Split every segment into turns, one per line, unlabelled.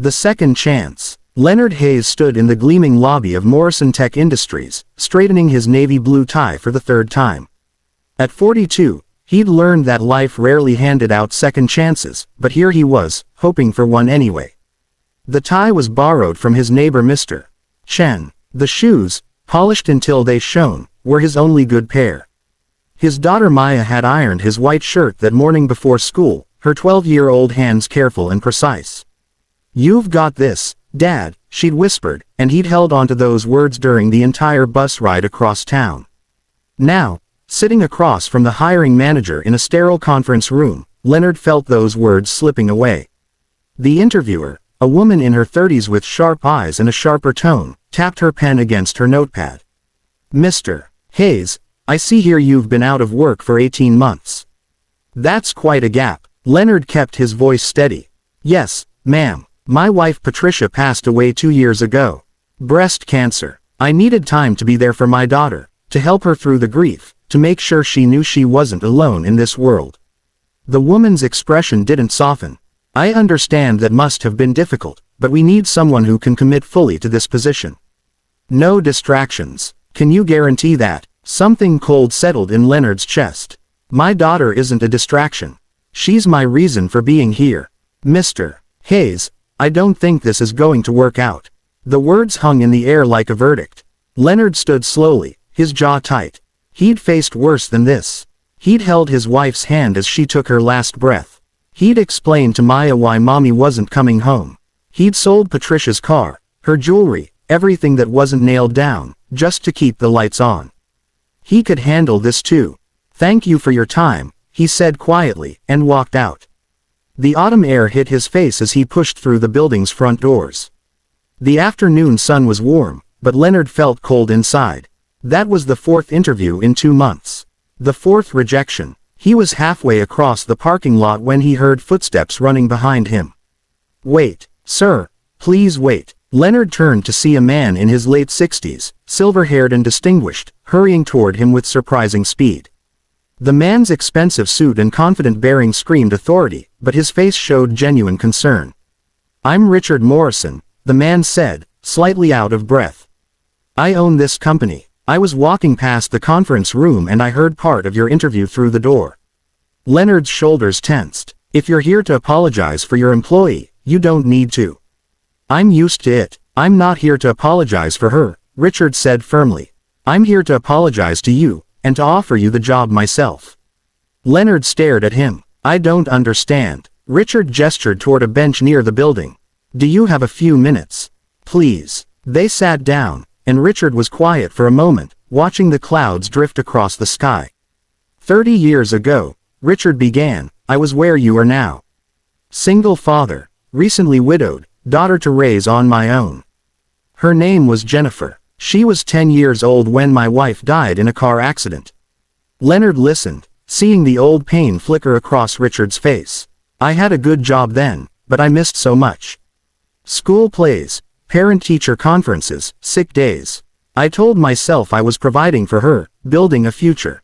The second chance. Leonard Hayes stood in the gleaming lobby of Morrison Tech Industries, straightening his navy blue tie for the third time. At 42, he'd learned that life rarely handed out second chances, but here he was, hoping for one anyway. The tie was borrowed from his neighbor Mr. Chen. The shoes, polished until they shone, were his only good pair. His daughter Maya had ironed his white shirt that morning before school, her 12-year-old hands careful and precise. "You've got this, Dad," she'd whispered, and he'd held onto those words during the entire bus ride across town. Now, sitting across from the hiring manager in a sterile conference room, Leonard felt those words slipping away. The interviewer, a woman in her 30s with sharp eyes and a sharper tone, tapped her pen against her notepad. "Mr. Hayes, I see here you've been out of work for 18 months. That's quite a gap." Leonard kept his voice steady. "Yes, ma'am. My wife Patricia passed away 2 years ago. Breast cancer. I needed time to be there for my daughter, to help her through the grief, to make sure she knew she wasn't alone in this world." The woman's expression didn't soften. "I understand that must have been difficult, but we need someone who can commit fully to this position. No distractions. Can you guarantee that?" Something cold settled in Leonard's chest. "My daughter isn't a distraction. She's my reason for being here. Mr. Hayes, I don't think this is going to work out." The words hung in the air like a verdict. Leonard stood slowly, his jaw tight. He'd faced worse than this. He'd held his wife's hand as she took her last breath. He'd explained to Maya why Mommy wasn't coming home. He'd sold Patricia's car, her jewelry, everything that wasn't nailed down, just to keep the lights on. He could handle this too. "Thank you for your time," he said quietly, and walked out. The autumn air hit his face as he pushed through the building's front doors. The afternoon sun was warm, but Leonard felt cold inside. That was the fourth interview in 2 months. The fourth rejection. He was halfway across the parking lot when he heard footsteps running behind him. "Wait, sir, please wait." Leonard turned to see a man in his late 60s, silver-haired and distinguished, hurrying toward him with surprising speed. The man's expensive suit and confident bearing screamed authority, but his face showed genuine concern. "I'm Richard Morrison," the man said, slightly out of breath. "I own this company. I was walking past the conference room and I heard part of your interview through the door." Leonard's shoulders tensed. "If you're here to apologize for your employee, you don't need to." "I'm used to it. I'm not here to apologize for her," Richard said firmly. "I'm here to apologize to you, and to offer you the job myself." Leonard stared at him. "I don't understand." Richard gestured toward a bench near the building. "Do you have a few minutes? Please." They sat down, and Richard was quiet for a moment, watching the clouds drift across the sky. 30 years ago, Richard began, I was where you are now. Single father, recently widowed, daughter to raise on my own. Her name was Jennifer. She was 10 years old when my wife died in a car accident. Leonard listened, seeing the old pain flicker across Richard's face. "I had a good job then, but I missed so much. School plays, parent-teacher conferences, sick days. I told myself I was providing for her, building a future.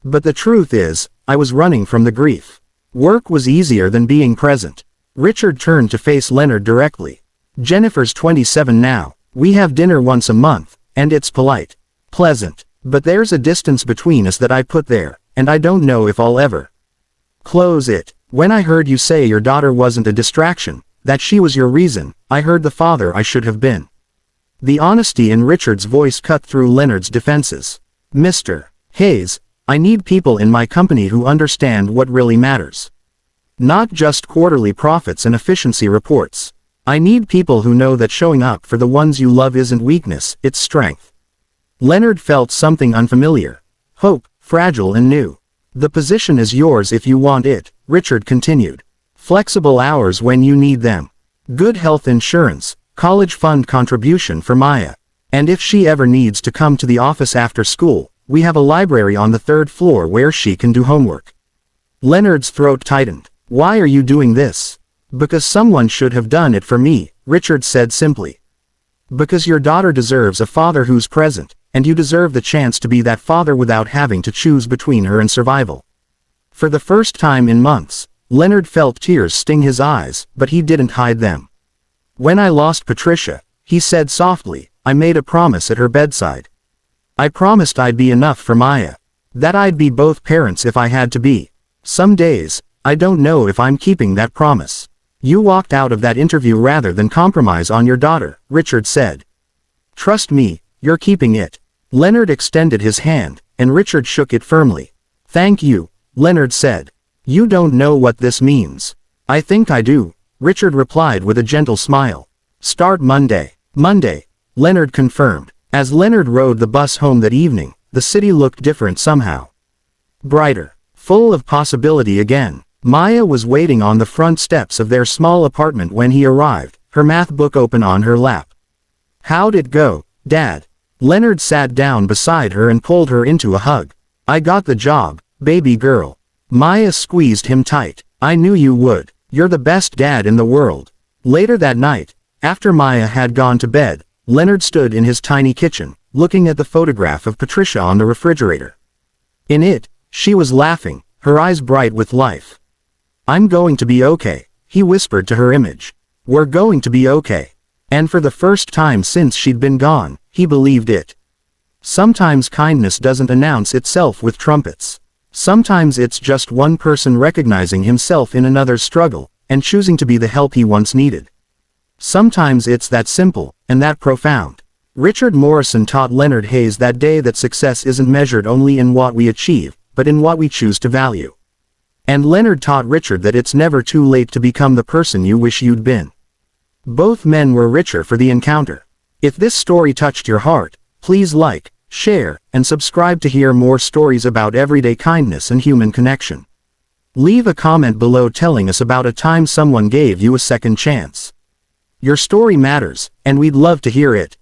But the truth is, I was running from the grief. Work was easier than being present." Richard turned to face Leonard directly. "Jennifer's 27 now. We have dinner once a month, and it's polite. Pleasant. But there's a distance between us that I put there, and I don't know if I'll ever close it. When I heard you say your daughter wasn't a distraction, that she was your reason, I heard the father I should have been." The honesty in Richard's voice cut through Leonard's defenses. "Mr. Hayes, I need people in my company who understand what really matters. Not just quarterly profits and efficiency reports. I need people who know that showing up for the ones you love isn't weakness, it's strength." Leonard felt something unfamiliar. Hope, fragile and new. "The position is yours if you want it," Richard continued. "Flexible hours when you need them. Good health insurance, college fund contribution for Maya. And if she ever needs to come to the office after school, we have a library on the 3rd floor where she can do homework." Leonard's throat tightened. "Why are you doing this?" "Because someone should have done it for me," Richard said simply. "Because your daughter deserves a father who's present, and you deserve the chance to be that father without having to choose between her and survival." For the first time in months, Leonard felt tears sting his eyes, but he didn't hide them. When I lost Patricia, he said softly, I made a promise at her bedside. I promised I'd be enough for Maya. That I'd be both parents if I had to be. Some days, I don't know if I'm keeping that promise. You walked out of that interview rather than compromise on your daughter, Richard said. Trust me, you're keeping it. Leonard extended his hand, and Richard shook it firmly. Thank you, Leonard said. You don't know what this means. I think I do, Richard replied with a gentle smile. Start Monday. Monday, Leonard confirmed. As Leonard rode the bus home that evening, the city looked different somehow. Brighter. Full of possibility again. Maya was waiting on the front steps of their small apartment when he arrived, her math book open on her lap. How'd it go, Dad? Leonard sat down beside her and pulled her into a hug. I got the job, baby girl. Maya squeezed him tight. I knew you would. You're the best dad in the world. Later that night, after Maya had gone to bed, Leonard stood in his tiny kitchen, looking at the photograph of Patricia on the refrigerator. In it, she was laughing, her eyes bright with life. I'm going to be okay, he whispered to her image. We're going to be okay. And for the first time since she'd been gone, he believed it. Sometimes kindness doesn't announce itself with trumpets. Sometimes it's just one person recognizing himself in another's struggle, and choosing to be the help he once needed. Sometimes it's that simple, and that profound. Richard Morrison taught Leonard Hayes that day that success isn't measured only in what we achieve, but in what we choose to value. And Leonard taught Richard that it's never too late to become the person you wish you'd been. Both men were richer for the encounter. If this story touched your heart, please like, share, and subscribe to hear more stories about everyday kindness and human connection. Leave a comment below telling us about a time someone gave you a second chance. Your story matters, and we'd love to hear it.